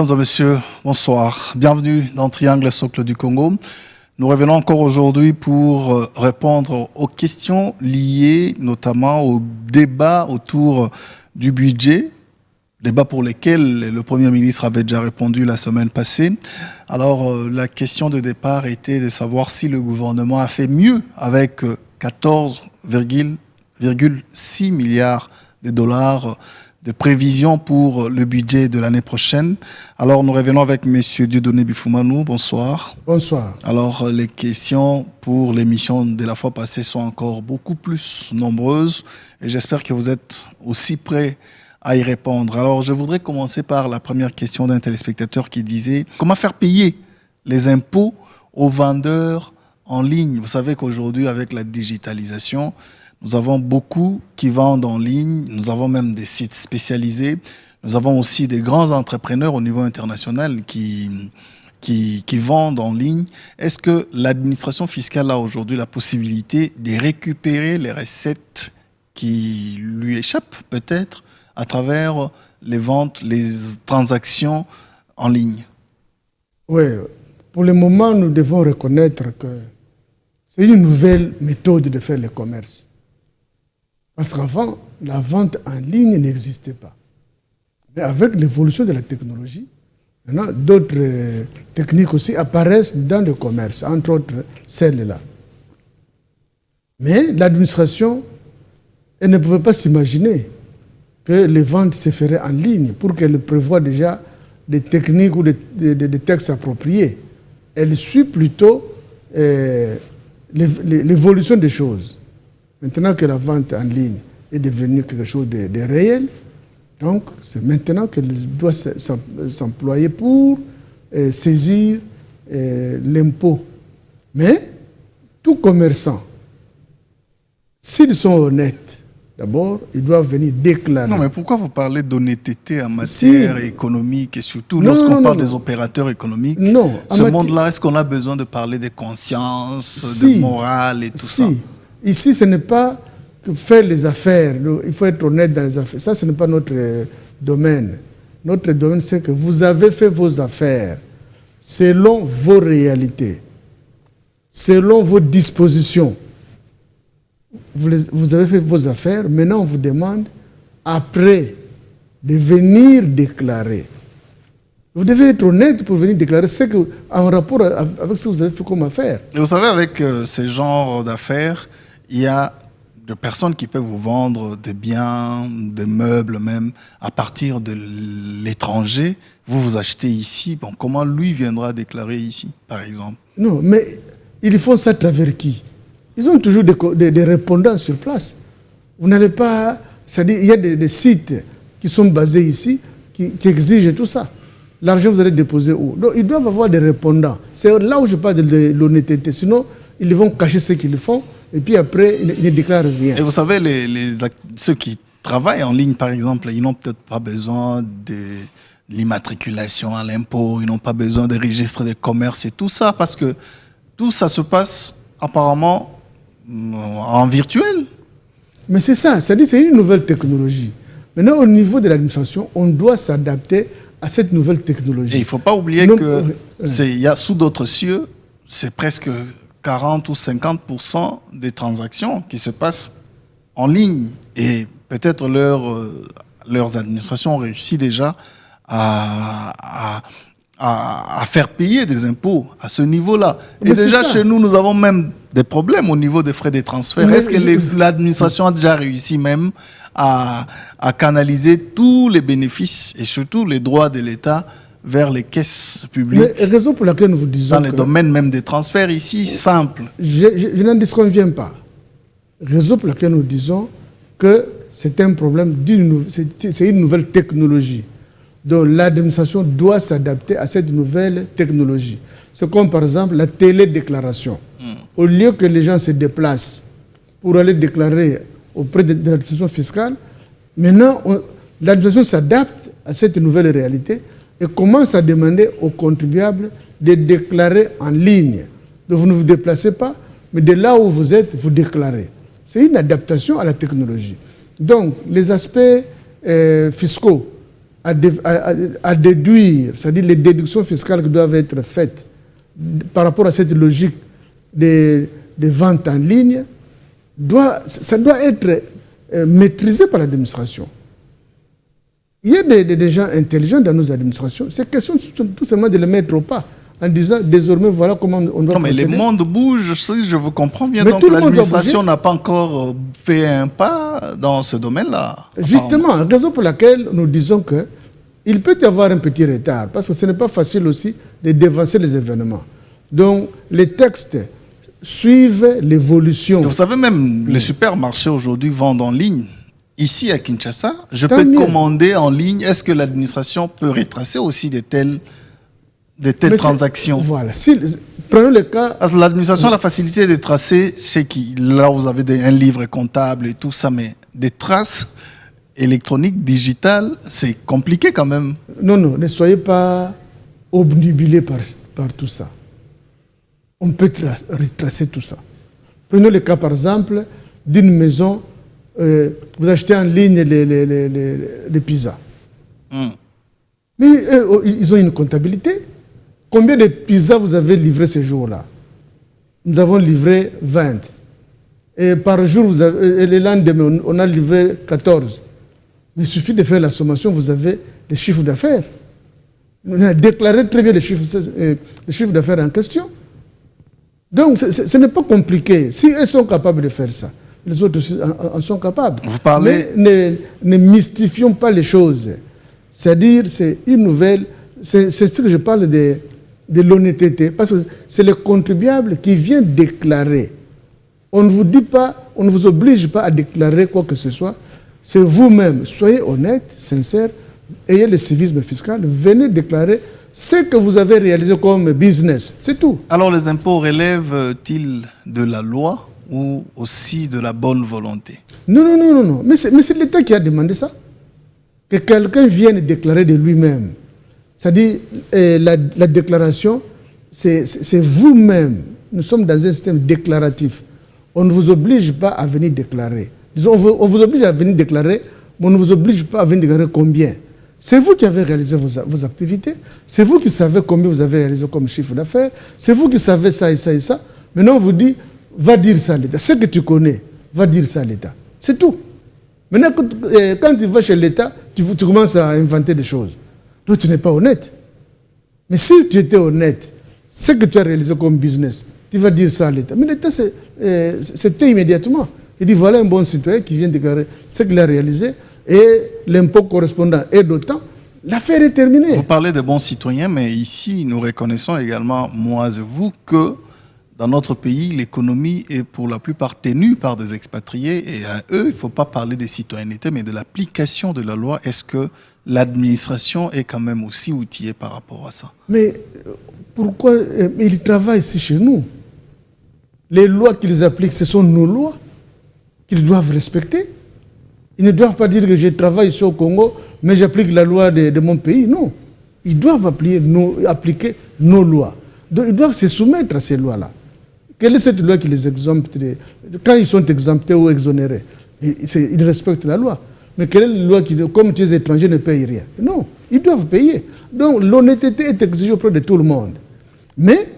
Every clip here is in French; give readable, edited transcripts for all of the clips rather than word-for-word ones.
Mesdames et messieurs, bonsoir. Bienvenue dans Triangle Socle du Congo. Nous revenons encore aujourd'hui pour répondre aux questions liées notamment au débat autour du budget, débat pour lesquels le Premier ministre avait déjà répondu la semaine passée. Alors la question de départ était de savoir si le gouvernement a fait mieux avec 14,6 milliards de dollars de prévisions pour le budget de l'année prochaine. Alors, nous revenons avec M. Dieudonné Bifoumanou. Bonsoir. Bonsoir. Alors, les questions pour l'émission de la fois passée sont encore beaucoup plus nombreuses et j'espère que vous êtes aussi prêts à y répondre. Alors, je voudrais commencer par la première question d'un téléspectateur qui disait « Comment faire payer les impôts aux vendeurs en ligne ?» Vous savez qu'aujourd'hui, avec la digitalisation, nous avons beaucoup qui vendent en ligne, nous avons même des sites spécialisés, nous avons aussi des grands entrepreneurs au niveau international qui vendent en ligne. Est-ce que l'administration fiscale a aujourd'hui la possibilité de récupérer les recettes qui lui échappent peut-être à travers les ventes, les transactions en ligne? Oui, pour le moment, nous devons reconnaître que c'est une nouvelle méthode de faire le commerce. Parce qu'avant, la vente en ligne n'existait pas. Mais avec l'évolution de la technologie, maintenant, d'autres techniques aussi apparaissent dans le commerce, entre autres celles-là. Mais l'administration, elle ne pouvait pas s'imaginer que les ventes se feraient en ligne pour qu'elle prévoie déjà des techniques ou des textes appropriés. Elle suit plutôt l'évolution des choses. Maintenant que la vente en ligne est devenue quelque chose de réel, donc c'est maintenant qu'elle doit s'employer pour saisir l'impôt. Mais tout commerçant, s'ils sont honnêtes, d'abord, ils doivent venir déclarer. Non, mais pourquoi vous parlez d'honnêteté en matière économique et surtout lorsqu'on parle des opérateurs économiques? Non. Ce monde-là, est-ce qu'on a besoin de parler de conscience, de morale et tout ça? Ici, ce n'est pas que faire les affaires. Il faut être honnête dans les affaires. Ça, ce n'est pas notre domaine. Notre domaine, c'est que vous avez fait vos affaires selon vos réalités, selon vos dispositions. Vous avez fait vos affaires. Maintenant, on vous demande, après, de venir déclarer. Vous devez être honnête pour venir déclarer ce que, en rapport avec ce que vous avez fait comme affaire. Et vous savez, avec ces genres d'affaires, il y a des personnes qui peuvent vous vendre des biens, des meubles même, à partir de l'étranger. Vous achetez ici. Bon, comment lui viendra déclarer ici, par exemple? Non, mais ils font ça à travers qui? Ils ont toujours des répondants sur place. Vous n'allez pas... C'est-à-dire, il y a des sites qui sont basés ici, qui exigent tout ça. L'argent, vous allez déposer où? Donc, ils doivent avoir des répondants. C'est là où je parle de l'honnêteté. Sinon, ils vont cacher ce qu'ils font et puis après, ils ne déclarent rien. Et vous savez, ceux qui travaillent en ligne, par exemple, ils n'ont peut-être pas besoin de l'immatriculation à l'impôt, ils n'ont pas besoin des registres de commerce et tout ça, parce que tout ça se passe apparemment en virtuel. Mais c'est ça, c'est-à-dire c'est une nouvelle technologie. Maintenant, au niveau de l'administration, on doit s'adapter à cette nouvelle technologie. Et il ne faut pas oublier qu'il y a sous d'autres cieux, c'est presque 40 ou 50% des transactions qui se passent en ligne. Et peut-être leurs administrations ont réussi déjà à faire payer des impôts à ce niveau-là. Et déjà, chez nous, nous avons même des problèmes au niveau des frais de transfert. Est-ce que l'administration a déjà réussi même à canaliser tous les bénéfices et surtout les droits de l'État vers les caisses publiques? Mais raison pour laquelle nous vous disons dans le domaine même des transferts ici, simple. Je n'en disconviens pas. Raison pour laquelle nous disons que c'est un problème, c'est une nouvelle technologie. Donc l'administration doit s'adapter à cette nouvelle technologie. C'est comme par exemple la télédéclaration. Au lieu que les gens se déplacent pour aller déclarer auprès de l'administration fiscale, maintenant l'administration s'adapte à cette nouvelle réalité et commence à demander aux contribuables de déclarer en ligne. Donc vous ne vous déplacez pas, mais de là où vous êtes, vous déclarez. C'est une adaptation à la technologie. Donc les aspects fiscaux à déduire, c'est-à-dire les déductions fiscales qui doivent être faites par rapport à cette logique de vente en ligne, ça doit être maîtrisé par l'administration. Il y a des gens intelligents dans nos administrations. C'est question tout simplement de les mettre au pas en disant désormais voilà comment on doit procéder. Mais le monde bouge, si je vous comprends bien. Mais donc l'administration n'a pas encore fait un pas dans ce domaine-là. Justement, raison pour laquelle nous disons que il peut y avoir un petit retard parce que ce n'est pas facile aussi de dévancer les événements. Donc les textes suivent l'évolution. Vous savez même, les supermarchés aujourd'hui vendent en ligne. Ici à Kinshasa, je peux commander en ligne. Est-ce que l'administration peut retracer aussi de telles transactions? Voilà. Prenons le cas. L'administration a la facilité de tracer chez qui. Là, vous avez un livre comptable et tout ça, mais des traces électroniques, digitales, c'est compliqué quand même. Non, ne soyez pas obnubilés par tout ça. On peut retracer tout ça. Prenons le cas, par exemple, d'une maison. Vous achetez en ligne les pizzas. Mais ils ont une comptabilité. Combien de pizzas vous avez livré ce jour-là? Nous avons livré 20. Et par jour, et le lendemain, on a livré 14. Mais il suffit de faire la sommation, vous avez les chiffres d'affaires. On a déclaré très bien les chiffres d'affaires en question. Donc, ce n'est pas compliqué. Si elles sont capables de faire ça, les autres aussi en sont capables. Vous parlez... Mais ne mystifions pas les choses. C'est-à-dire, c'est une nouvelle... C'est ce que je parle de l'honnêteté. Parce que c'est le contribuable qui vient déclarer. On ne vous dit pas, on ne vous oblige pas à déclarer quoi que ce soit. C'est vous-même. Soyez honnête, sincère, ayez le civisme fiscal. Venez déclarer ce que vous avez réalisé comme business. C'est tout. Alors, les impôts relèvent-ils de la loi ou aussi de la bonne volonté? Non. Mais c'est l'État qui a demandé ça. Que quelqu'un vienne déclarer de lui-même. C'est-à-dire, la déclaration, c'est vous-même. Nous sommes dans un système déclaratif. On ne vous oblige pas à venir déclarer. Disons, on vous oblige à venir déclarer, mais on ne vous oblige pas à venir déclarer combien. C'est vous qui avez réalisé vos activités. C'est vous qui savez combien vous avez réalisé comme chiffre d'affaires. C'est vous qui savez ça et ça et ça. Maintenant, on vous dit, va dire ça à l'État. Ce que tu connais, va dire ça à l'État. C'est tout. Maintenant, quand tu vas chez l'État, tu commences à inventer des choses. Donc, tu n'es pas honnête. Mais si tu étais honnête, ce que tu as réalisé comme business, tu vas dire ça à l'État. Mais l'État, c'était immédiatement. Il dit, voilà un bon citoyen qui vient déclarer ce qu'il a réalisé et l'impôt correspondant est d'autant. L'affaire est terminée. Vous parlez de bons citoyens, mais ici, nous reconnaissons également, moi et vous, que dans notre pays, l'économie est pour la plupart tenue par des expatriés et à eux, il ne faut pas parler de citoyenneté, mais de l'application de la loi. Est-ce que l'administration est quand même aussi outillée par rapport à ça? Mais pourquoi ils travaillent ici chez nous? Les lois qu'ils appliquent, ce sont nos lois qu'ils doivent respecter. Ils ne doivent pas dire que je travaille ici au Congo, mais j'applique la loi de mon pays. Non. Ils doivent appliquer nos lois. Donc, ils doivent se soumettre à ces lois-là. Quelle est cette loi qui les exempte quand ils sont exemptés ou exonérés? Ils respectent la loi. Mais quelle est la loi qui, comme tu es étranger, ne paye rien? Non, ils doivent payer. Donc l'honnêteté est exigée auprès de tout le monde. Mais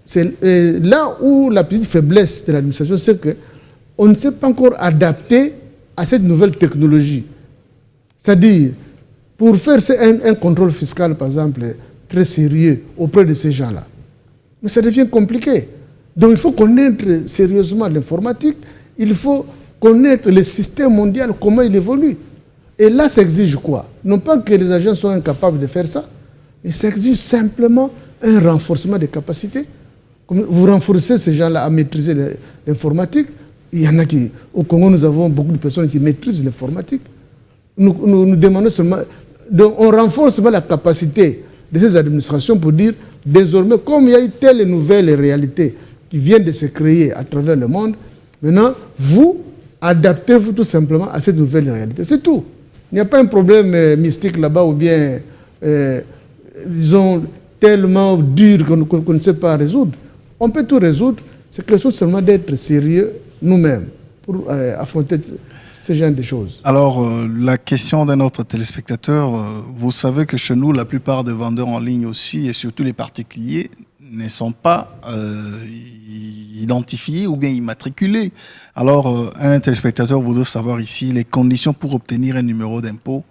c'est là où la petite faiblesse de l'administration, c'est qu'on ne s'est pas encore adapté à cette nouvelle technologie. C'est-à-dire, pour faire un contrôle fiscal, par exemple, très sérieux auprès de ces gens-là, mais ça devient compliqué. Donc il faut connaître sérieusement l'informatique, il faut connaître le système mondial, comment il évolue. Et là, ça exige quoi? Non pas que les agents soient incapables de faire ça, mais ça exige simplement un renforcement des capacités. Vous renforcez ces gens-là à maîtriser l'informatique. Il y en a qui, au Congo, nous avons beaucoup de personnes qui maîtrisent l'informatique. Nous demandons seulement... Donc on renforce seulement la capacité de ces administrations pour dire, désormais, comme il y a eu telle nouvelle réalité qui viennent de se créer à travers le monde, maintenant, vous, adaptez-vous tout simplement à cette nouvelle réalité. C'est tout. Il n'y a pas un problème mystique là-bas ou bien, disons, tellement dur qu'on ne sait pas résoudre. On peut tout résoudre. C'est question seulement d'être sérieux nous-mêmes pour affronter ce genre de choses. Alors, la question d'un autre téléspectateur, vous savez que chez nous, la plupart des vendeurs en ligne aussi, et surtout les particuliers, ne sont pas identifiés ou bien immatriculés. Alors, un téléspectateur voudrait savoir ici, les conditions pour obtenir un numéro d'impôt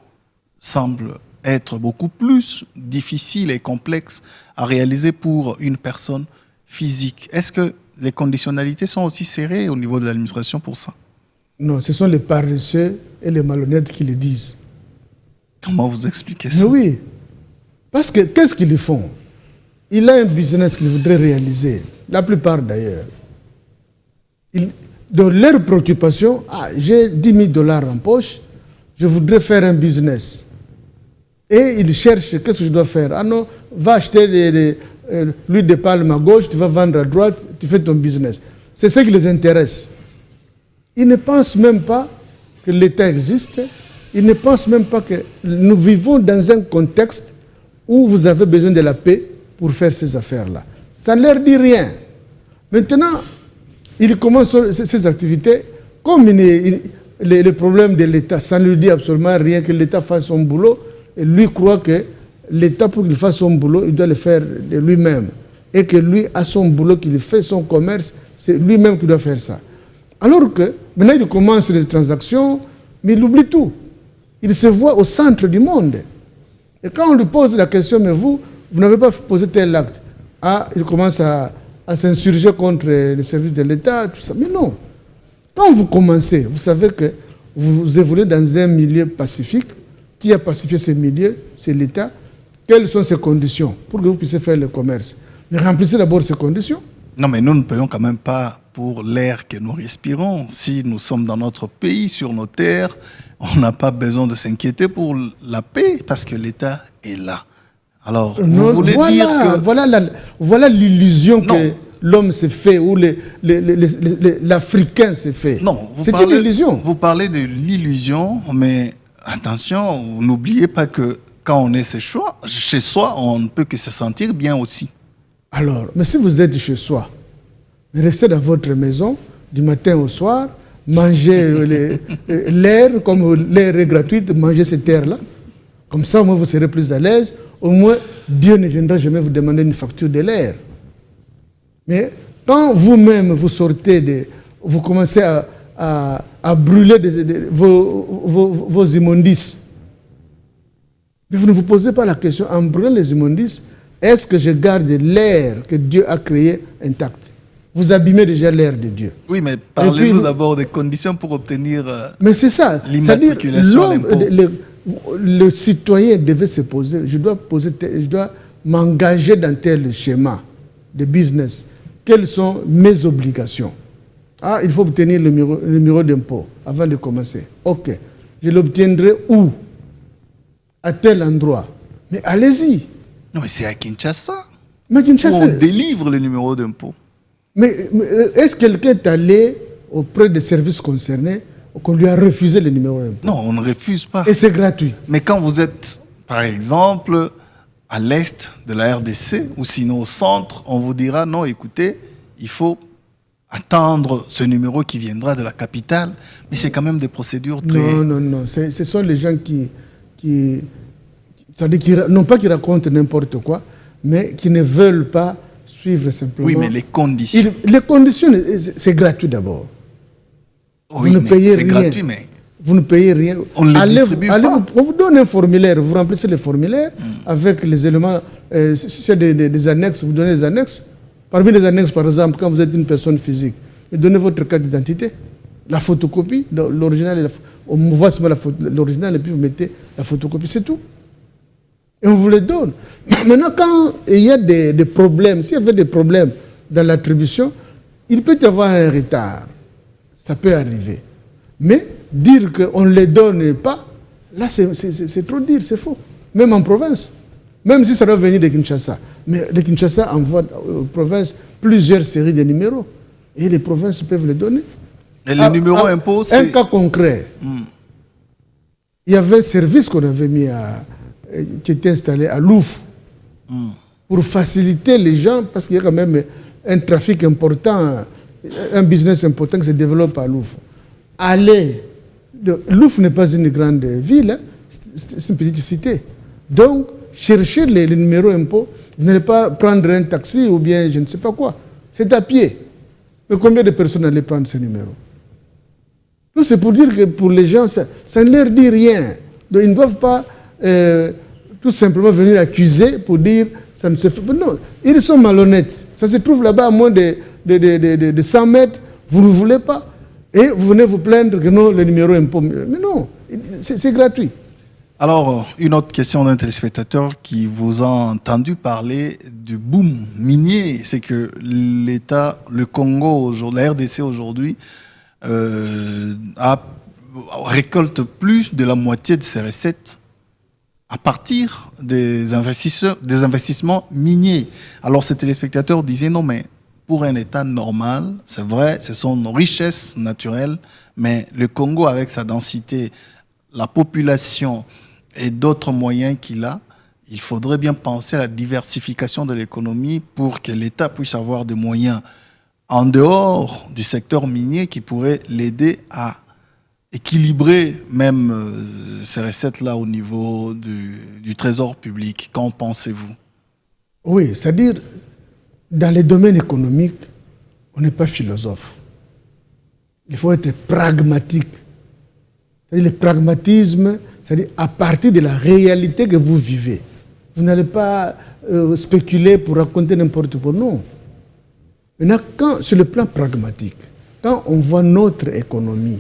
semblent être beaucoup plus difficiles et complexes à réaliser pour une personne physique. Est-ce que les conditionnalités sont aussi serrées au niveau de l'administration pour ça? Non, ce sont les paresseux et les malhonnêtes qui le disent. Comment vous expliquez ça? Mais oui, parce que qu'est-ce qu'ils font? Il a un business qu'il voudrait réaliser, la plupart d'ailleurs. Dans leur préoccupation, j'ai 10 000 $ en poche, je voudrais faire un business. Et ils cherchent, qu'est-ce que je dois faire? Ah non, va acheter l'huile de palme à gauche, tu vas vendre à droite, tu fais ton business. C'est ce qui les intéresse. Ils ne pensent même pas que l'État existe. Ils ne pensent même pas que nous vivons dans un contexte où vous avez besoin de la paix pour faire ces affaires-là. Ça ne leur dit rien. Maintenant, ils commencent ces activités comme les problèmes de l'État. Ça ne lui dit absolument rien que l'État fasse son boulot. Et lui croit que l'État, pour qu'il fasse son boulot, il doit le faire de lui-même. Et que lui a son boulot, qu'il fait son commerce, c'est lui-même qui doit faire ça. Alors que, maintenant, il commence les transactions, mais il oublie tout. Il se voit au centre du monde. Et quand on lui pose la question, mais vous n'avez pas posé tel acte. Il commence à s'insurger contre les services de l'État, tout ça. Mais non. Quand vous commencez, vous savez que vous évoluez dans un milieu pacifique. Qui a pacifié ce milieu? C'est l'État. Quelles sont ces conditions pour que vous puissiez faire le commerce? Mais remplissez d'abord ces conditions. Non, mais nous ne payons quand même pas pour l'air que nous respirons. Si nous sommes dans notre pays, sur nos terres, on n'a pas besoin de s'inquiéter pour la paix parce que l'État est là. Alors, vous voulez dire que... Voilà l'illusion que l'homme se fait ou l'Africain se fait. Non, c'est une illusion. Vous parlez de l'illusion, mais attention, n'oubliez pas que quand on est chez soi, on ne peut que se sentir bien aussi. Alors, mais si vous êtes chez soi, restez dans votre maison du matin au soir, mangez l'air, comme l'air est gratuit, mangez cette air-là. Comme ça, au moins, vous serez plus à l'aise. Au moins, Dieu ne viendra jamais vous demander une facture de l'air. Mais quand vous-même, vous sortez, vous commencez à brûler vos immondices, mais vous ne vous posez pas la question, en brûlant les immondices, est-ce que je garde l'air que Dieu a créé intact? Vous abîmez déjà l'air de Dieu. Oui, mais parlez-nous d'abord des conditions pour obtenir l'immatriculation à l'impôt. Le citoyen devait se poser, je dois m'engager dans tel schéma de business. Quelles sont mes obligations? Il faut obtenir le numéro d'impôt avant de commencer. Ok. Je l'obtiendrai où? À tel endroit. Mais allez-y. Non, mais c'est à Kinshasa. Mais Kinshasa. On délivre le numéro d'impôt. Mais est-ce que quelqu'un est allé auprès des services concernés qu'on lui a refusé le numéro d'impôt? Non, on ne refuse pas. Et c'est gratuit. Mais quand vous êtes, par exemple, à l'est de la RDC ou sinon au centre, on vous dira non, écoutez, il faut attendre ce numéro qui viendra de la capitale. Mais c'est quand même des procédures très... Non. Ce sont les gens c'est-à-dire non pas qui racontent n'importe quoi, mais qui ne veulent pas suivre simplement... Oui, mais les conditions... Les conditions, c'est gratuit d'abord. Oui, vous ne payez rien. Gratuit, mais... Vous ne payez rien. On ne les distribue pas. On vous donne un formulaire, vous remplissez le formulaire avec les éléments, c'est des annexes, vous donnez les annexes. Parmi les annexes, par exemple, quand vous êtes une personne physique, vous donnez votre carte d'identité, la photocopie, l'original, on voit seulement l'original et puis vous mettez la photocopie, c'est tout. Et on vous le donne. Maintenant, quand il y a des problèmes, s'il y avait des problèmes dans l'attribution, il peut y avoir un retard. Ça peut arriver. Mais dire qu'on ne les donne pas, là, c'est trop dire, c'est faux. Même en province. Même si ça doit venir de Kinshasa. Mais le Kinshasa envoie aux provinces plusieurs séries de numéros. Et les provinces peuvent les donner. Et les numéros impôts, c'est... Un cas concret. Il y avait un service qu'on avait mis qui était installé à Louf pour faciliter les gens, parce qu'il y a quand même un trafic important, un business important qui se développe à Louf. Aller Louf n'est pas une grande ville, hein, c'est une petite cité. Donc, chercher les numéros impôts, vous n'allez pas prendre un taxi ou bien je ne sais pas quoi. C'est à pied. Mais combien de personnes allaient prendre ces numéros? Donc, c'est pour dire que pour les gens, ça ne leur dit rien. Donc, ils ne doivent pas tout simplement venir accuser pour dire ça ne se fait pas. Non, ils sont malhonnêtes. Ça se trouve là-bas à moins de 100 mètres. Vous ne voulez pas. Et vous venez vous plaindre que non, le numéro impôt. Mais non, c'est gratuit. Alors, une autre question d'un téléspectateur qui vous a entendu parler du boom minier, c'est que l'État, le Congo, la RDC aujourd'hui, récolte plus de la moitié de ses recettes à partir des investissements miniers. Alors, ces téléspectateurs disaient non, mais pour un État normal, c'est vrai, ce sont nos richesses naturelles, mais le Congo, avec sa densité, la population et d'autres moyens qu'il a, il faudrait bien penser à la diversification de l'économie pour que l'État puisse avoir des moyens en dehors du secteur minier qui pourraient l'aider à équilibrer même ces recettes-là au niveau du trésor public. Qu'en pensez-vous? Oui, c'est-à-dire, dans les domaines économiques, on n'est pas philosophe. Il faut être pragmatique. C'est-à-dire, le pragmatisme, c'est-à-dire à partir de la réalité que vous vivez. Vous n'allez pas spéculer pour raconter n'importe quoi, non. Maintenant, sur le plan pragmatique, quand on voit notre économie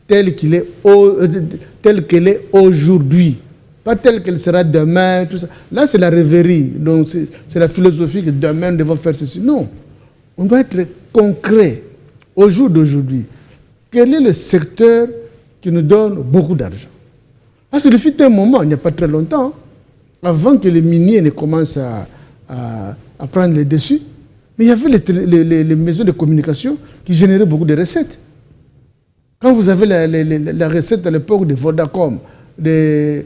telle qu'elle est aujourd'hui, pas telle qu'elle sera demain, tout ça. Là, c'est la rêverie. Donc, c'est la philosophie que demain, nous devons faire ceci. Non. On doit être concret au jour d'aujourd'hui. Quel est le secteur qui nous donne beaucoup d'argent? Parce qu'il fut un moment, il n'y a pas très longtemps, avant que les miniers ne commencent à prendre les dessus, mais il y avait les maisons de communication qui généraient beaucoup de recettes. Quand vous avez la recette à l'époque de Vodacom, de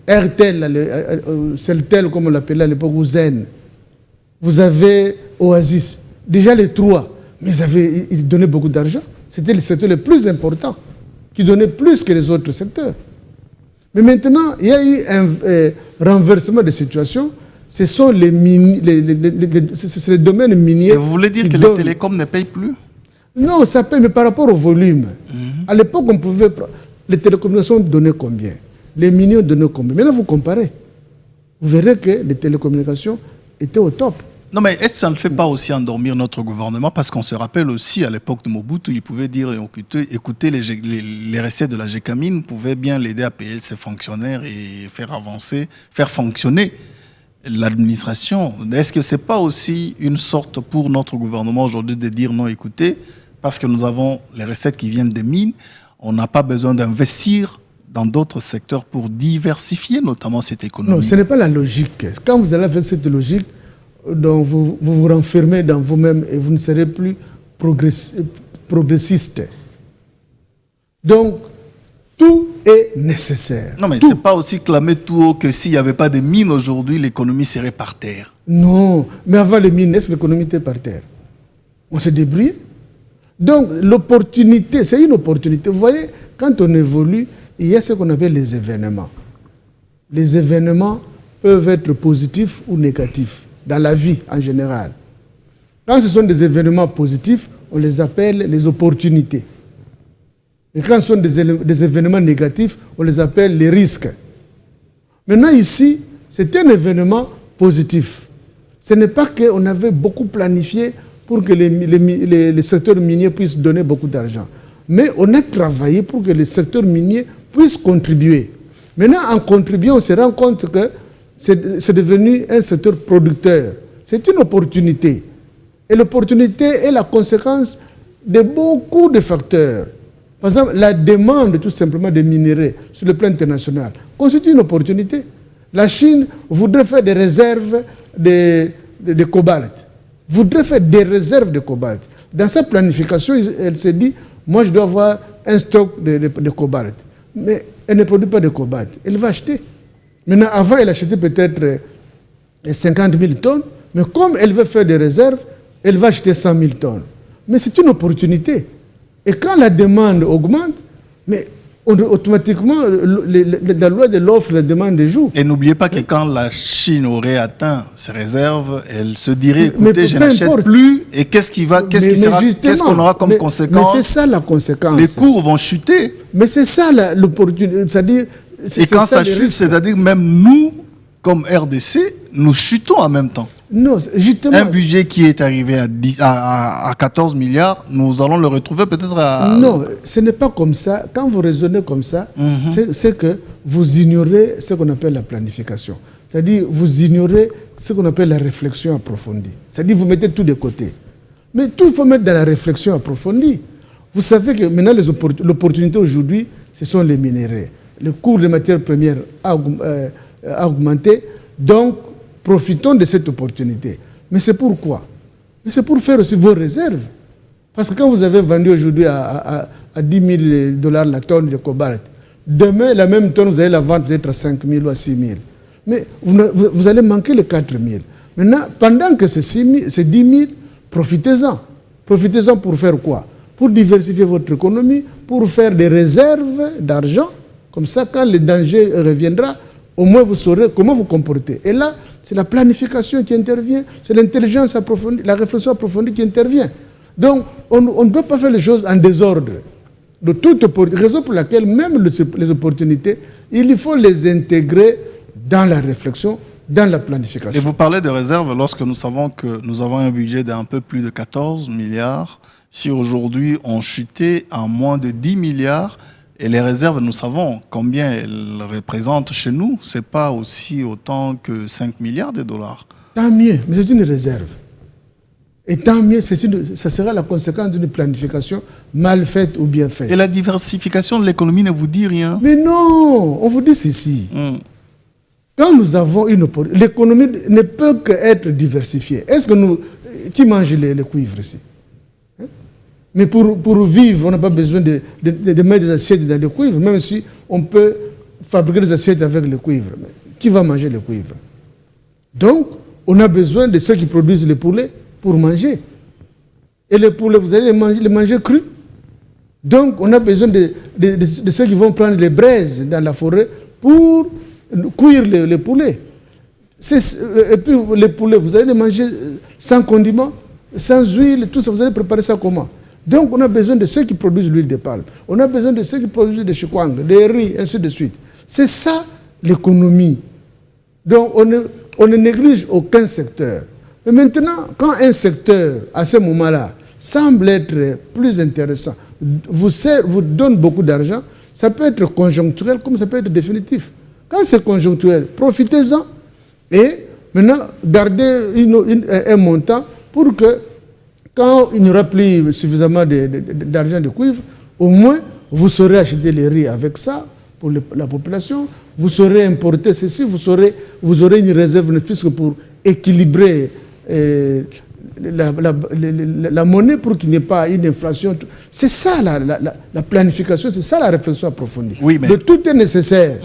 RTL, Celtel, comme on l'appelait à l'époque, ou Zen, vous avez Oasis, déjà les trois, mais ils donnaient beaucoup d'argent. C'était le secteur le plus important, qui donnait plus que les autres secteurs. Mais maintenant, il y a eu un renversement de situation. Ce sont les domaines miniers. Et vous voulez dire que les télécoms ne payent plus? Non, ça paye, mais par rapport au volume. À l'époque, les télécommunications donnaient combien? Les miniers donnaient combien? Maintenant, vous comparez. Vous verrez que les télécommunications étaient au top. Non, mais est-ce que ça ne fait pas aussi endormir notre gouvernement? Parce qu'on se rappelle aussi, à l'époque de Mobutu, il pouvait dire, écoutez, les recettes de la GECAMINE pouvaient bien l'aider à payer ses fonctionnaires et faire avancer, faire fonctionner l'administration. Est-ce que ce n'est pas aussi une sorte pour notre gouvernement aujourd'hui de dire non, écoutez, parce que nous avons les recettes qui viennent des mines, on n'a pas besoin d'investir dans d'autres secteurs pour diversifier notamment cette économie? Non, ce n'est pas la logique. Quand vous allez faire cette logique, donc vous vous renfermez dans vous-même et vous ne serez plus progressiste. Donc, tout est nécessaire. Non, mais ce n'est pas aussi clamer tout haut que s'il n'y avait pas de mines aujourd'hui, l'économie serait par terre. Non, mais avant les mines, l'économie était par terre. On s'est débrouillé. Donc, l'opportunité, c'est une opportunité. Vous voyez, quand on évolue, il y a ce qu'on appelle les événements. Les événements peuvent être positifs ou négatifs dans la vie en général. Quand ce sont des événements positifs, on les appelle les opportunités. Et quand ce sont des événements négatifs, on les appelle les risques. Maintenant ici, c'est un événement positif. Ce n'est pas qu'on avait beaucoup planifié pour que les secteurs miniers puissent donner beaucoup d'argent. Mais on a travaillé pour que les secteurs miniers puissent contribuer. Maintenant, en contribuant, on se rend compte que c'est devenu un secteur producteur. C'est une opportunité. Et l'opportunité est la conséquence de beaucoup de facteurs. Par exemple, la demande tout simplement des minéraux sur le plan international constitue une opportunité. La Chine voudrait faire des réserves de cobalt. Voudrait faire des réserves de cobalt. Dans sa planification, elle s'est dit, moi je dois avoir un stock de cobalt. Mais elle ne produit pas de cobalt. Elle va acheter. Maintenant, avant, elle achetait peut-être 50 000 tonnes, mais comme elle veut faire des réserves, elle va acheter 100 000 tonnes. Mais c'est une opportunité. Et quand la demande augmente, mais automatiquement, la loi de l'offre et la demande des jours. Et n'oubliez pas que quand la Chine aurait atteint ses réserves, elle se dirait, écoutez, je n'achète plus. Et qu'est-ce qu'on aura comme conséquence? Mais c'est ça la conséquence. Les cours vont chuter. Mais c'est ça l'opportunité. C'est-à-dire, et quand ça chute, c'est-à-dire même nous, comme RDC, nous chutons en même temps. Non, justement. Un budget qui est arrivé à 14 milliards, nous allons le retrouver peut-être à... Non, ce n'est pas comme ça. Quand vous raisonnez comme ça, c'est que vous ignorez ce qu'on appelle la planification. C'est-à-dire, vous ignorez ce qu'on appelle la réflexion approfondie. C'est-à-dire, vous mettez tout de côté. Mais tout, il faut mettre dans la réflexion approfondie. Vous savez que maintenant, l'opportunité aujourd'hui, ce sont les minéraux. Le cours des matières premières a augmenté. Donc, profitons de cette opportunité. Mais c'est pourquoi? Mais c'est pour faire aussi vos réserves. Parce que quand vous avez vendu aujourd'hui à 10 000 $ la tonne de cobalt, demain, la même tonne, vous allez la vendre peut-être à 5 000 ou à 6 000. Mais vous allez manquer les 4 000. Maintenant, pendant que c'est 10 000, profitez-en. Profitez-en pour faire quoi? Pour diversifier votre économie, pour faire des réserves d'argent. Comme ça, quand le danger reviendra, au moins vous saurez comment vous comporter. Et là, c'est la planification qui intervient, c'est l'intelligence approfondie, la réflexion approfondie qui intervient. Donc, on ne doit pas faire les choses en désordre. De toute raison pour laquelle même les opportunités, il faut les intégrer dans la réflexion, dans la planification. Et vous parlez de réserve lorsque nous savons que nous avons un budget d'un peu plus de 14 milliards. Si aujourd'hui on chutait à moins de 10 milliards, et les réserves, nous savons combien elles représentent chez nous. Ce n'est pas aussi autant que 5 milliards de dollars. Tant mieux, mais c'est une réserve. Et tant mieux, ça sera la conséquence d'une planification mal faite ou bien faite. Et la diversification de l'économie ne vous dit rien? Mais non, on vous dit ceci. Quand nous avons une opportunité, l'économie ne peut qu'être diversifiée. Est-ce que qui mange les cuivres ici? Mais pour vivre, on n'a pas besoin de mettre des assiettes dans le cuivre, même si on peut fabriquer des assiettes avec le cuivre. Mais qui va manger le cuivre? Donc, on a besoin de ceux qui produisent le poulet pour manger. Et le poulet, vous allez les manger crus. Donc, on a besoin de ceux qui vont prendre les braises dans la forêt pour cuire le poulet. Et puis, les poulets, vous allez les manger sans condiments, sans huile, tout ça. Vous allez préparer ça comment? Donc, on a besoin de ceux qui produisent l'huile de palme. On a besoin de ceux qui produisent des chikwang, des riz, ainsi de suite. C'est ça, l'économie. Donc, on ne néglige aucun secteur. Mais maintenant, quand un secteur, à ce moment-là, semble être plus intéressant, vous donne beaucoup d'argent, ça peut être conjoncturel comme ça peut être définitif. Quand c'est conjoncturel, profitez-en. Et maintenant, gardez un montant pour que quand il n'y aura plus suffisamment d'argent de cuivre, au moins, vous saurez acheter les riz avec ça pour la population, vous saurez importer ceci, vous aurez une réserve de fisc pour équilibrer la monnaie pour qu'il n'y ait pas une inflation. C'est ça la planification, c'est ça la réflexion approfondie. Oui, mais... De tout est nécessaire.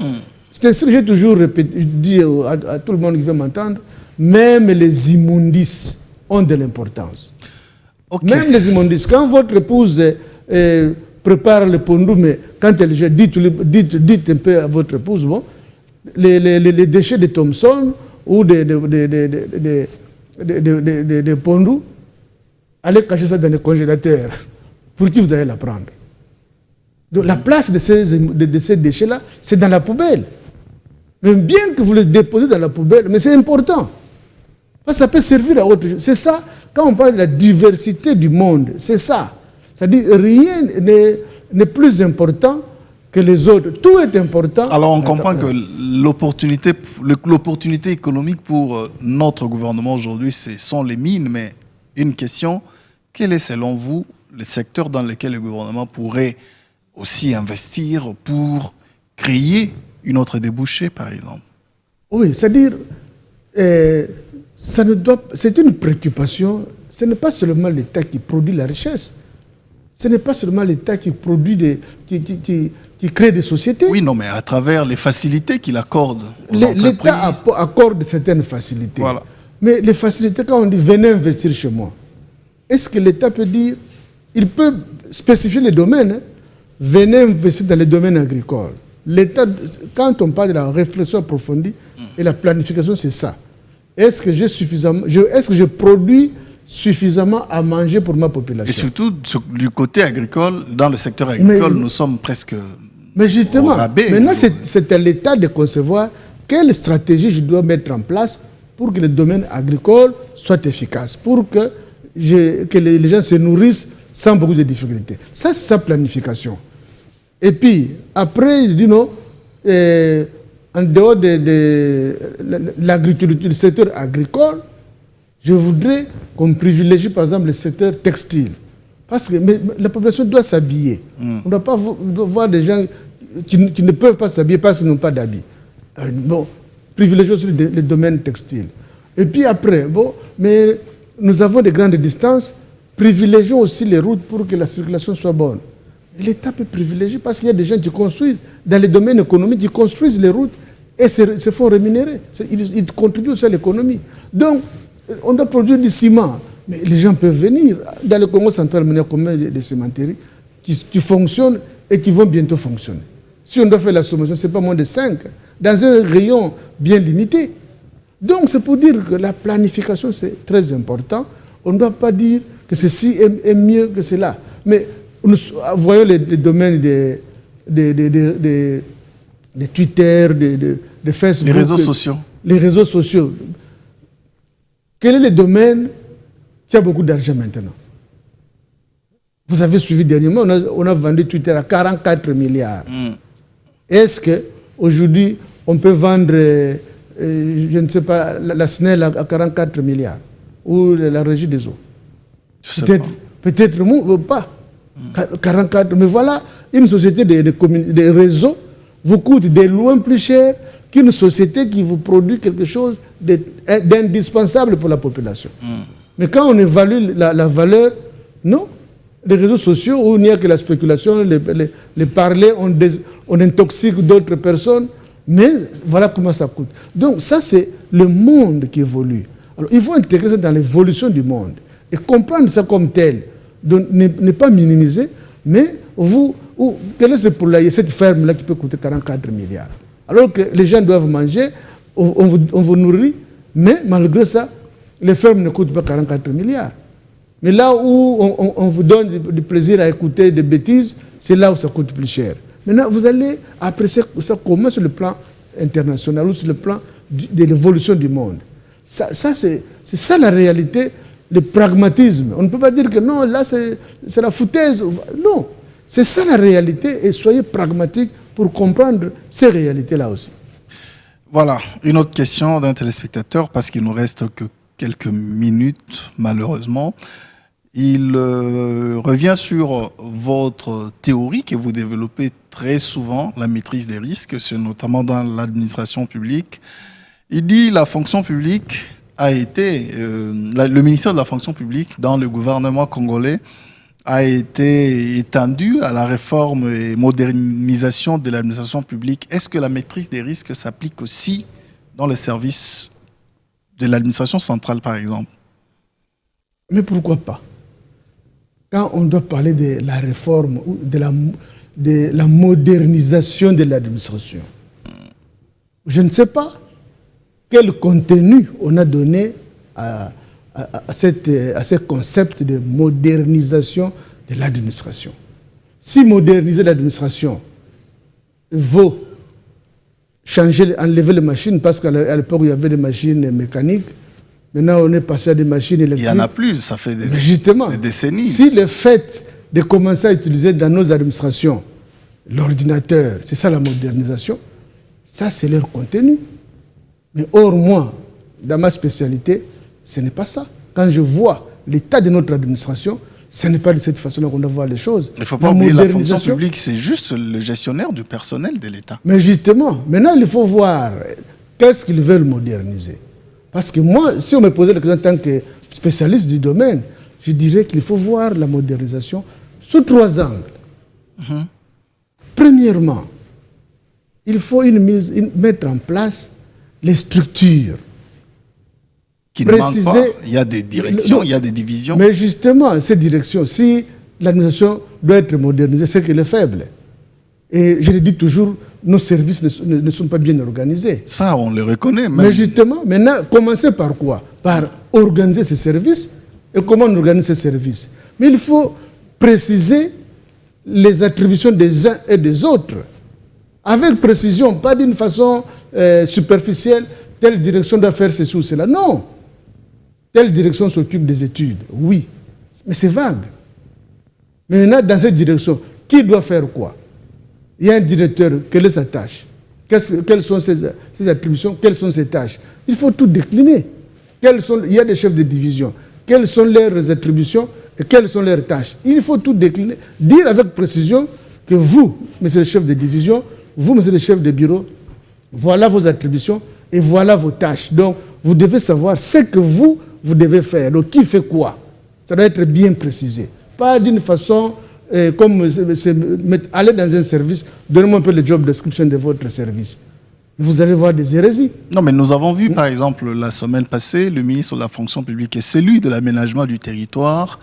C'est ainsi que j'ai toujours dit à tout le monde qui veut m'entendre, même les immondices ont de l'importance. Okay. Même les immondices. Quand votre épouse prépare le pondou, mais quand elle jette, dites un peu à votre épouse, bon, les déchets de Thomson ou des pondous, allez cacher ça dans les congélateurs. Pour qui vous allez la prendre? Donc la place de ces déchets-là, c'est dans la poubelle. Mais bien que vous les déposez dans la poubelle, mais c'est important. Parce que ça peut servir à autre chose. C'est ça, quand on parle de la diversité du monde, c'est ça. C'est-à-dire rien n'est plus important que les autres. Tout est important. Alors on comprend que l'opportunité économique pour notre gouvernement aujourd'hui, ce sont les mines. Mais une question, quel est selon vous le secteur dans lequel le gouvernement pourrait aussi investir pour créer une autre débouchée, par exemple? Oui, c'est-à-dire, c'est une préoccupation. Ce n'est pas seulement l'État qui produit la richesse. Ce n'est pas seulement l'État qui produit qui crée des sociétés. Oui, non, mais à travers les facilités qu'il accorde aux entreprises. L'État accorde certaines facilités. Voilà. Mais les facilités, quand on dit « venez investir chez moi », est-ce que l'État peut dire, il peut spécifier les domaines, hein, venez investir dans les domaines agricoles. L'État, quand on parle de la réflexion approfondie et la planification, c'est ça. Est-ce que je produis suffisamment à manger pour ma population? Et surtout, du côté agricole, dans le secteur agricole, nous sommes presque mais justement, au rabais. Maintenant, c'est à l'État de concevoir quelle stratégie je dois mettre en place pour que le domaine agricole soit efficace, pour que les gens se nourrissent sans beaucoup de difficultés. Ça, c'est sa planification. Et puis, après, je dis non, en dehors de l'agriculture, du secteur agricole, je voudrais qu'on privilégie, par exemple, le secteur textile. Parce que la population doit s'habiller. On ne doit pas voir des gens qui ne peuvent pas s'habiller parce qu'ils n'ont pas d'habits. Bon, privilégions aussi le domaine textile. Et puis après, bon, mais nous avons des grandes distances, privilégions aussi les routes pour que la circulation soit bonne. L'État peut privilégier parce qu'il y a des gens qui construisent, dans les domaines économiques, qui construisent les routes et se font rémunérer. Ils contribuent aussi à l'économie. Donc, on doit produire du ciment. Mais les gens peuvent venir. Dans le Congo central, il y a combien de cimenteries qui fonctionnent et qui vont bientôt fonctionner. Si on doit faire la sommation, ce n'est pas moins de 5, dans un rayon bien limité. Donc, c'est pour dire que la planification, c'est très important. On ne doit pas dire que ceci est mieux que cela. Mais nous voyons les domaines de Twitter, de Facebook. Les réseaux sociaux. Les réseaux sociaux. Quel est le domaine qui a beaucoup d'argent maintenant? Vous avez suivi dernièrement, on a vendu Twitter à 44 milliards. Est-ce qu'aujourd'hui, on peut vendre, je ne sais pas, la SNEL à 44 milliards? Ou la régie des eaux? Peut-être pas. 44, mais voilà, une société de réseaux vous coûte de loin plus cher qu'une société qui vous produit quelque chose d'indispensable pour la population. Mais quand on évalue la valeur, non. Les réseaux sociaux où il n'y a que la spéculation, les parler, on intoxique d'autres personnes, mais voilà comment ça coûte. Donc ça, c'est le monde qui évolue. Alors il faut intégrer ça dans l'évolution du monde et comprendre ça comme tel. Donc ne pas minimiser, mais quel est ce poulailler, cette ferme-là qui peut coûter 44 milliards? Alors que les gens doivent manger, on vous nourrit, mais malgré ça, les fermes ne coûtent pas 44 milliards. Mais là où on vous donne du plaisir à écouter des bêtises, c'est là où ça coûte plus cher. Maintenant, vous allez apprécier ça comment sur le plan international ou sur le plan de l'évolution du monde. C'est ça la réalité, le pragmatisme. On ne peut pas dire que non, là c'est la foutaise. Non, c'est ça la réalité et soyez pragmatiques pour comprendre ces réalités-là aussi. Voilà, une autre question d'un téléspectateur, parce qu'il nous reste que quelques minutes, malheureusement. Il revient sur votre théorie que vous développez très souvent, la maîtrise des risques, notamment dans l'administration publique. Il dit la fonction publique a été, le ministère de la fonction publique dans le gouvernement congolais a été étendu à la réforme et modernisation de l'administration publique. Est-ce que la maîtrise des risques s'applique aussi dans les services de l'administration centrale, par exemple? Mais pourquoi pas? Quand on doit parler de la réforme ou de la modernisation de l'administration, je ne sais pas quel contenu on a donné à ce concept de modernisation de l'administration. Si moderniser l'administration vaut enlever les machines, parce qu'à l'époque, il y avait des machines mécaniques, maintenant on est passé à des machines électriques. Il n'y en a plus, ça fait des décennies. Si le fait de commencer à utiliser dans nos administrations l'ordinateur, c'est ça la modernisation, ça c'est leur contenu. Mais or, moi, dans ma spécialité, ce n'est pas ça. Quand je vois l'état de notre administration, ce n'est pas de cette façon-là qu'on doit voir les choses. Il ne faut pas oublier la fonction publique, c'est juste le gestionnaire du personnel de l'État. Mais justement, maintenant il faut voir qu'est-ce qu'ils veulent moderniser. Parce que moi, si on me posait la question en tant que spécialiste du domaine, je dirais qu'il faut voir la modernisation sous 3 angles. Premièrement, il faut mettre en place les structures. Qui ne manquent pas. Il y a des directions, il y a des divisions. Mais justement, ces directions, si l'administration doit être modernisée, c'est qu'elle est faible. Et je le dis toujours, nos services ne sont pas bien organisés. Ça, on le reconnaît. Même. Mais justement, maintenant, commencer par quoi? Par organiser ces services. Et comment on organise ces services? Mais il faut préciser les attributions des uns et des autres. Avec précision, pas d'une façon superficielle, telle direction doit faire ceci ou cela. Non. Telle direction s'occupe des études. Oui. Mais c'est vague. Mais maintenant, dans cette direction, qui doit faire quoi? Il y a un directeur, quelle est sa tâche? Quelles sont ses attributions? Quelles sont ses tâches? Il faut tout décliner. Il y a des chefs de division. Quelles sont leurs attributions et quelles sont leurs tâches? Il faut tout décliner. Dire avec précision que vous, monsieur le chef de division, vous, monsieur le chef de bureau, voilà vos attributions et voilà vos tâches. Donc, vous devez savoir ce que vous devez faire. Donc, qui fait quoi? Ça doit être bien précisé. Pas d'une façon comme aller dans un service, donnez-moi un peu le job description de votre service. Vous allez voir des hérésies. Non, mais nous avons vu, par exemple, la semaine passée, le ministre de la fonction publique et celui de l'aménagement du territoire.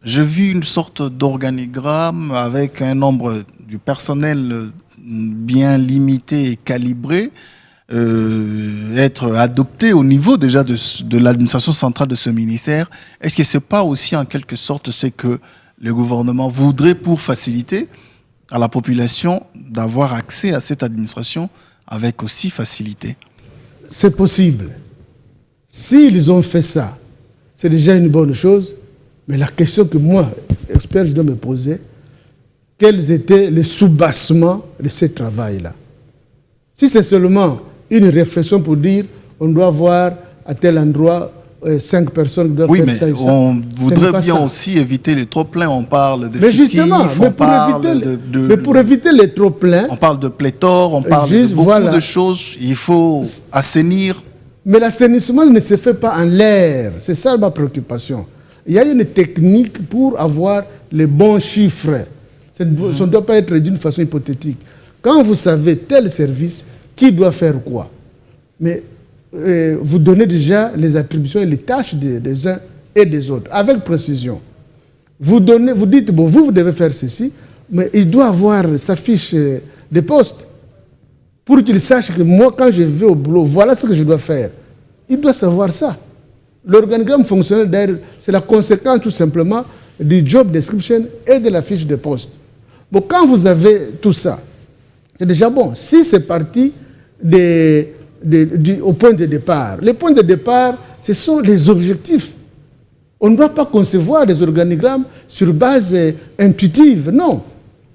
J'ai vu une sorte d'organigramme avec un nombre du personnel bien limité et calibré être adopté au niveau déjà de l'administration centrale de ce ministère. Est-ce que ce n'est pas aussi en quelque sorte ce que le gouvernement voudrait pour faciliter à la population d'avoir accès à cette administration avec aussi facilité? C'est possible. S'ils ont fait ça, c'est déjà une bonne chose. Mais la question que moi, expert, je dois me poser, quels étaient les soubassements de ce travail-là? Si c'est seulement une réflexion pour dire on doit avoir à tel endroit 5 personnes qui doivent faire ça et ça. On voudrait bien aussi éviter les trop-pleins. On parle de mais fictifs, justement, mais pour éviter les trop-pleins, on parle de pléthore, on parle de beaucoup de choses. Il faut assainir. Mais l'assainissement ne se fait pas en l'air. C'est ça ma préoccupation. Il y a une technique pour avoir les bons chiffres. Ça ne doit pas être d'une façon hypothétique. Quand vous savez tel service, qui doit faire quoi? Mais vous donnez déjà les attributions et les tâches des uns et des autres, avec précision. Vous dites, bon, vous devez faire ceci, mais il doit avoir sa fiche de poste pour qu'il sache que moi, quand je vais au boulot, voilà ce que je dois faire. Il doit savoir ça. L'organigramme fonctionnel, d'ailleurs, c'est la conséquence tout simplement du job description et de la fiche de poste. Bon, quand vous avez tout ça, c'est déjà bon. Si c'est parti au point de départ. Les points de départ, ce sont les objectifs. On ne doit pas concevoir des organigrammes sur base intuitive. Non.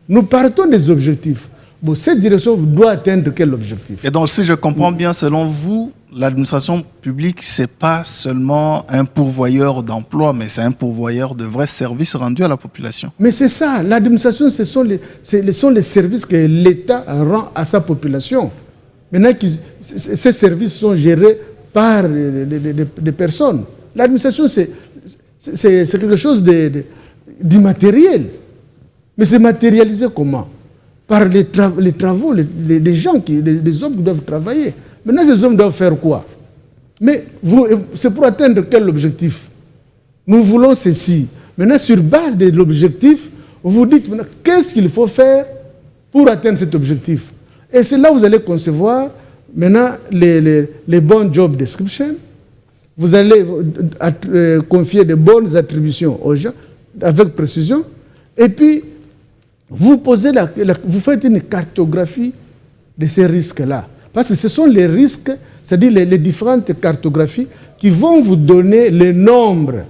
Nous partons des objectifs. Bon, cette direction doit atteindre quel objectif? Et donc, si je comprends bien, selon vous, l'administration publique, ce n'est pas seulement un pourvoyeur d'emploi, mais c'est un pourvoyeur de vrais services rendus à la population. Mais c'est ça. L'administration, ce sont les services que l'État rend à sa population. Maintenant, ces services sont gérés par des personnes. L'administration, c'est quelque chose d'immatériel. Mais c'est matérialisé comment? Par les travaux, les gens, les hommes qui doivent travailler. Maintenant, ces hommes doivent faire quoi? Mais c'est pour atteindre quel objectif? Nous voulons ceci. Maintenant, sur base de l'objectif, vous dites maintenant qu'est-ce qu'il faut faire pour atteindre cet objectif. Et c'est là où vous allez concevoir maintenant les bons job description. Vous allez confier de bonnes attributions aux gens avec précision. Et puis, vous faites une cartographie de ces risques-là. Parce que ce sont les risques, c'est-à-dire les différentes cartographies qui vont vous donner le nombre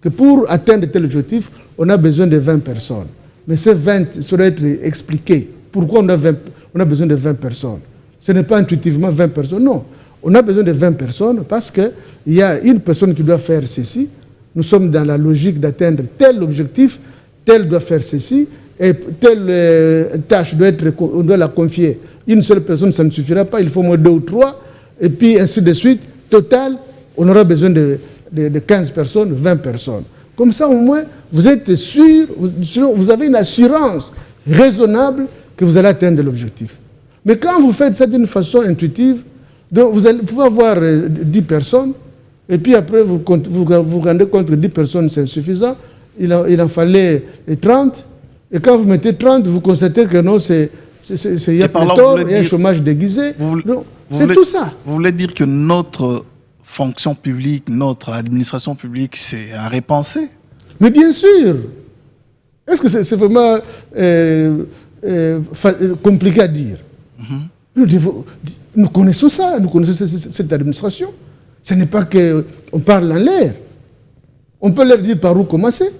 que pour atteindre tel objectif, on a besoin de 20 personnes. Mais ces 20, ça doit être expliqué. Pourquoi on a besoin de 20 personnes? Ce n'est pas intuitivement 20 personnes, non. On a besoin de 20 personnes parce qu'il y a une personne qui doit faire ceci. Nous sommes dans la logique d'atteindre tel objectif, tel doit faire ceci, et telle tâche on doit la confier. Une seule personne, ça ne suffira pas, il faut au moins 2 ou 3, et puis ainsi de suite. Total, on aura besoin de 15 personnes, 20 personnes. Comme ça, au moins, vous êtes sûr, vous avez une assurance raisonnable que vous allez atteindre l'objectif. Mais quand vous faites ça d'une façon intuitive, donc vous pouvez avoir 10 personnes, et puis après, vous vous rendez compte que 10 personnes, c'est insuffisant, il en fallait 30. Et quand vous mettez 30, vous constatez que non, il y a pléthore, il y a un chômage déguisé. C'est tout ça. Vous voulez dire que notre fonction publique, notre administration publique, c'est à repenser? Mais bien sûr. Est-ce que c'est vraiment compliqué à dire? Nous connaissons ça, nous connaissons cette administration. Ce n'est pas qu'on parle en l'air. On peut leur dire par où commencer.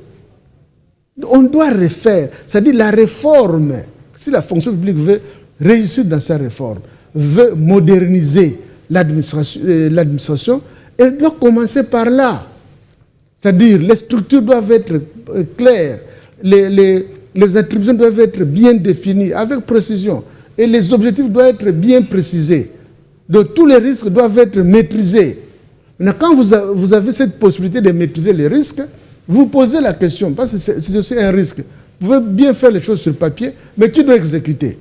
On doit refaire, c'est-à-dire la réforme. Si la fonction publique veut réussir dans sa réforme, veut moderniser l'administration, elle doit commencer par là. C'est-à-dire les structures doivent être claires, les attributions doivent être bien définies, avec précision, et les objectifs doivent être bien précisés. Donc tous les risques doivent être maîtrisés. Maintenant, quand vous avez cette possibilité de maîtriser les risques, vous posez la question, parce que c'est aussi un risque. Vous pouvez bien faire les choses sur papier, mais qui doit exécuter?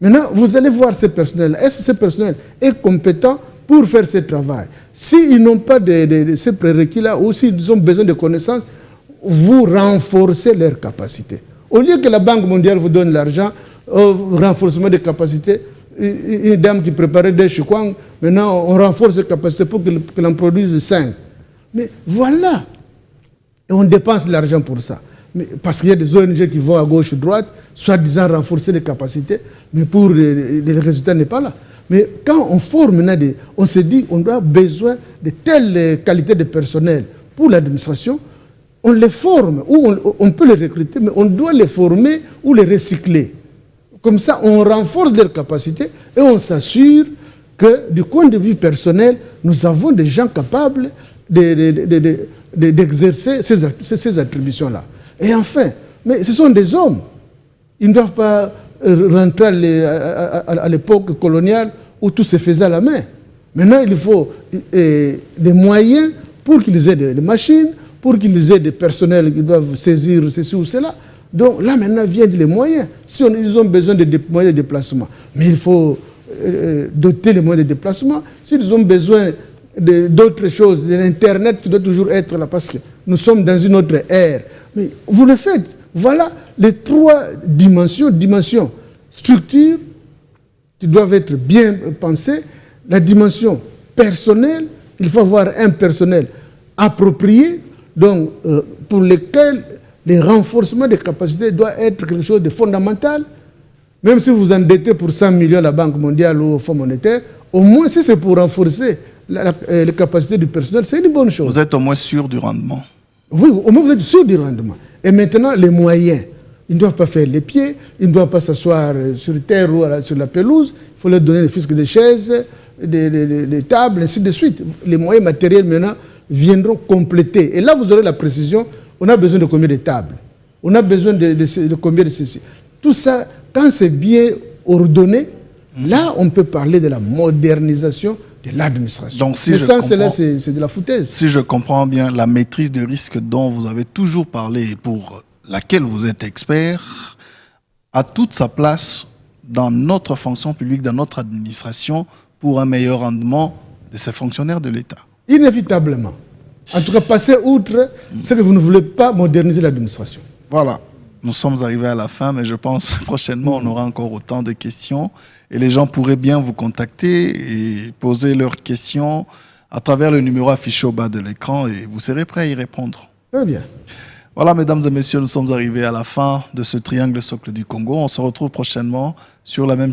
Maintenant, vous allez voir ces personnels. Est-ce que ces personnels est compétent pour faire ce travail? S'ils n'ont pas ces prérequis-là, ou s'ils ont besoin de connaissances, vous renforcez leurs capacités. Au lieu que la Banque mondiale vous donne l'argent, renforcement des capacités, une dame qui préparait des chikwang, maintenant on renforce ses capacités pour qu'elle en produise 5. Mais voilà. Et on dépense de l'argent pour ça. Mais parce qu'il y a des ONG qui vont à gauche ou droite, soi-disant renforcer les capacités, mais pour les résultats n'est pas là. Mais quand on forme, on se dit on a besoin de telles qualités de personnel pour l'administration, on les forme, ou on peut les recruter, mais on doit les former ou les recycler. Comme ça, on renforce leurs capacités et on s'assure que du point de vue personnel, nous avons des gens capables d'exercer ces attributions-là. Et enfin, mais ce sont des hommes. Ils ne doivent pas rentrer à l'époque coloniale où tout se faisait à la main. Maintenant, il faut des moyens pour qu'ils aient des machines, pour qu'ils aient des personnels qui doivent saisir ceci ou cela. Donc là, maintenant, viennent les moyens. Si ils ont besoin de moyens de déplacement, mais il faut doter les moyens de déplacement. S'ils ont besoin d'autres choses, de l'Internet qui doit toujours être là, parce que nous sommes dans une autre ère. Mais vous le faites. Voilà les 3 dimensions. Structure, qui doivent être bien pensées. La dimension personnelle, il faut avoir un personnel approprié, donc pour lequel le renforcement des capacités doit être quelque chose de fondamental. Même si vous endettez pour 100 millions à la Banque mondiale ou au Fonds monétaire, au moins si c'est pour renforcer les capacités du personnel, c'est une bonne chose. Vous êtes au moins sûr du rendement. Oui, au moins vous êtes sûr du rendement. Et maintenant, les moyens. Ils ne doivent pas faire les pieds, ils ne doivent pas s'asseoir sur terre ou sur la pelouse. Il faut leur donner des fiscs de chaises, des tables, ainsi de suite. Les moyens matériels maintenant viendront compléter. Et là, vous aurez la précision. On a besoin de combien de tables? On a besoin de combien de ceci? Tout ça, quand c'est bien ordonné, là, on peut parler de la modernisation de l'administration. Donc, si c'est de la foutaise. Si je comprends bien, la maîtrise de risque dont vous avez toujours parlé et pour laquelle vous êtes expert, a toute sa place dans notre fonction publique, dans notre administration, pour un meilleur rendement de ces fonctionnaires de l'État. Inévitablement. En tout cas, passer outre, c'est que vous ne voulez pas moderniser l'administration. Voilà. Nous sommes arrivés à la fin, mais je pense prochainement, on aura encore autant de questions. Et les gens pourraient bien vous contacter et poser leurs questions à travers le numéro affiché au bas de l'écran et vous serez prêts à y répondre. Très bien. Voilà, mesdames et messieurs, nous sommes arrivés à la fin de ce triangle socle du Congo. On se retrouve prochainement sur la même